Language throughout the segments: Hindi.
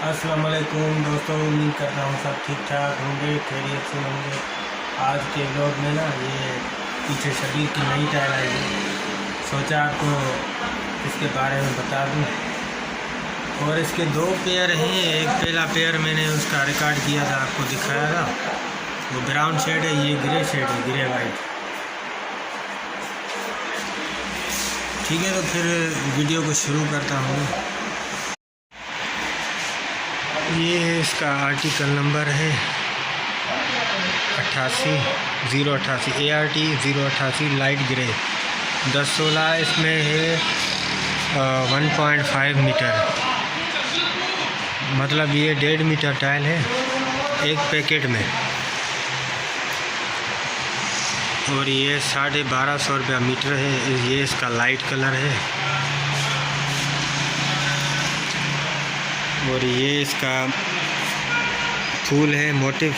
अस्सलाम वालेकुम दोस्तों, उम्मीद करता हूँ सब ठीक ठाक होंगे, खैरियत से होंगे। आज के ब्लॉग में ना ये पीछे शबीर की नई टाइल आई है, सोचा आपको इसके बारे में बता दूँ। और इसके दो पेयर हैं, एक पहला पेयर मैंने उसका रिकॉर्ड किया था, आपको दिखाया था, वो ब्राउन शेड है, ये ग्रे शेड है, ग्रे वाइट। ठीक है, तो फिर वीडियो को शुरू करता हूँ। ये है इसका आर्टिकल नंबर है 88 ART 088 लाइट ग्रे 1016। इसमें है 1.5 मीटर, मतलब ये 1.5 मीटर टाइल है एक पैकेट में। और ये 1250 रुपया मीटर है। ये इसका लाइट कलर है और ये इसका फूल है, मोटिव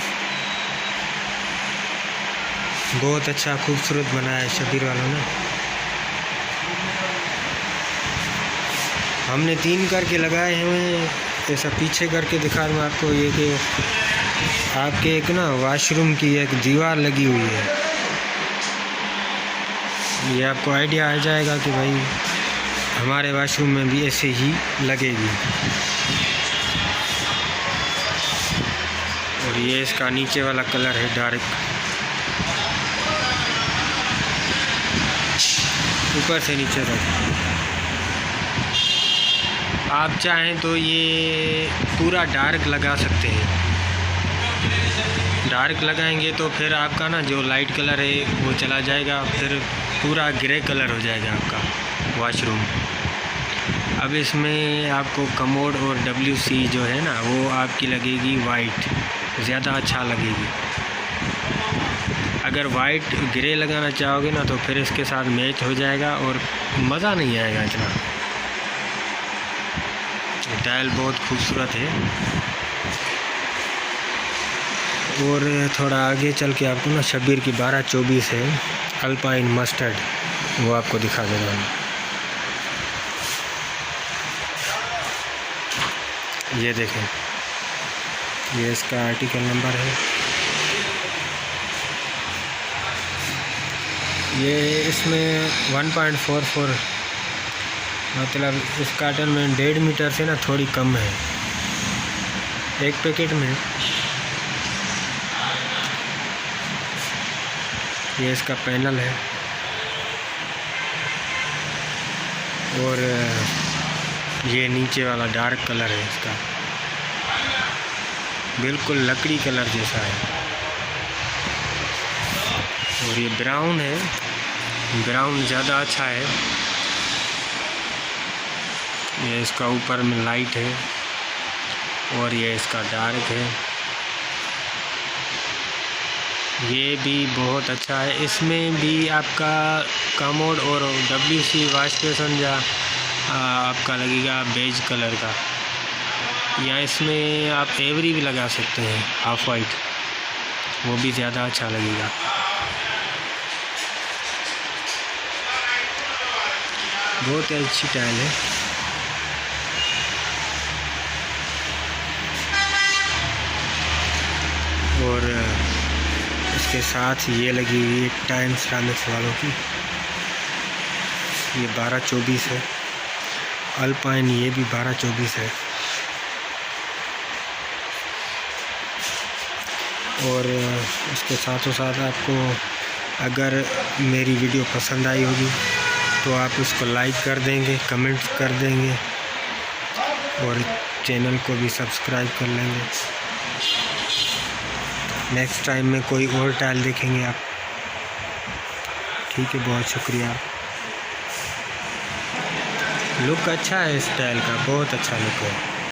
बहुत अच्छा खूबसूरत बनाया है शबीर वालों ने। हमने 3 करके लगाए हुए हैं, ऐसा पीछे करके दिखा दूँ आपको। ये कि आपके एक ना वॉशरूम की एक दीवार लगी हुई है, ये आपको आइडिया आ जाएगा कि भाई हमारे वॉशरूम में भी ऐसे ही लगेगी। और ये इसका नीचे वाला कलर है डार्क, ऊपर से नीचे तक। आप चाहें तो ये पूरा डार्क लगा सकते हैं। डार्क लगाएंगे तो फिर आपका ना जो लाइट कलर है वो चला जाएगा, फिर पूरा ग्रे कलर हो जाएगा आपका वॉशरूम। अब इसमें आपको कमोड और WC जो है ना वो आपकी लगेगी वाइट, ज़्यादा अच्छा लगेगी। अगर वाइट ग्रे लगाना चाहोगे ना तो फिर इसके साथ मैच हो जाएगा और मज़ा नहीं आएगा इतना। टाइल बहुत खूबसूरत है। और थोड़ा आगे चल के आपको ना शबीर की 1224 है अल्पाइन मस्टर्ड, वो आपको दिखा देगा। ये देखें, ये इसका आर्टिकल नंबर है। ये इसमें 1.44, मतलब इस कार्टन में 1.5 मीटर से ना थोड़ी कम है एक पैकेट में। ये इसका पैनल है और ये नीचे वाला डार्क कलर है इसका, बिल्कुल लकड़ी कलर जैसा है। और ये ब्राउन है, ब्राउन ज़्यादा अच्छा है। ये इसका ऊपर में लाइट है और ये इसका डार्क है। ये भी बहुत अच्छा है। इसमें भी आपका कमोड और WC वॉश बेसन या आपका लगेगा बेज कलर का, या इसमें आप एवरी भी लगा सकते हैं हाफ वाइट, वो भी ज़्यादा अच्छा लगेगा। बहुत ही अच्छी टाइल है। और इसके साथ ये लगी हुई है टाइम सिरामिक्स वालों की, ये 1224 है। अल्पाइन ये भी 1224 है। और इसके साथों साथ आपको अगर मेरी वीडियो पसंद आई होगी तो आप उसको लाइक कर देंगे, कमेंट कर देंगे और चैनल को भी सब्सक्राइब कर लेंगे। नेक्स्ट टाइम में कोई और टाइल देखेंगे आप। ठीक है, बहुत शुक्रिया। लुक अच्छा है इस टाइल का, बहुत अच्छा लुक है।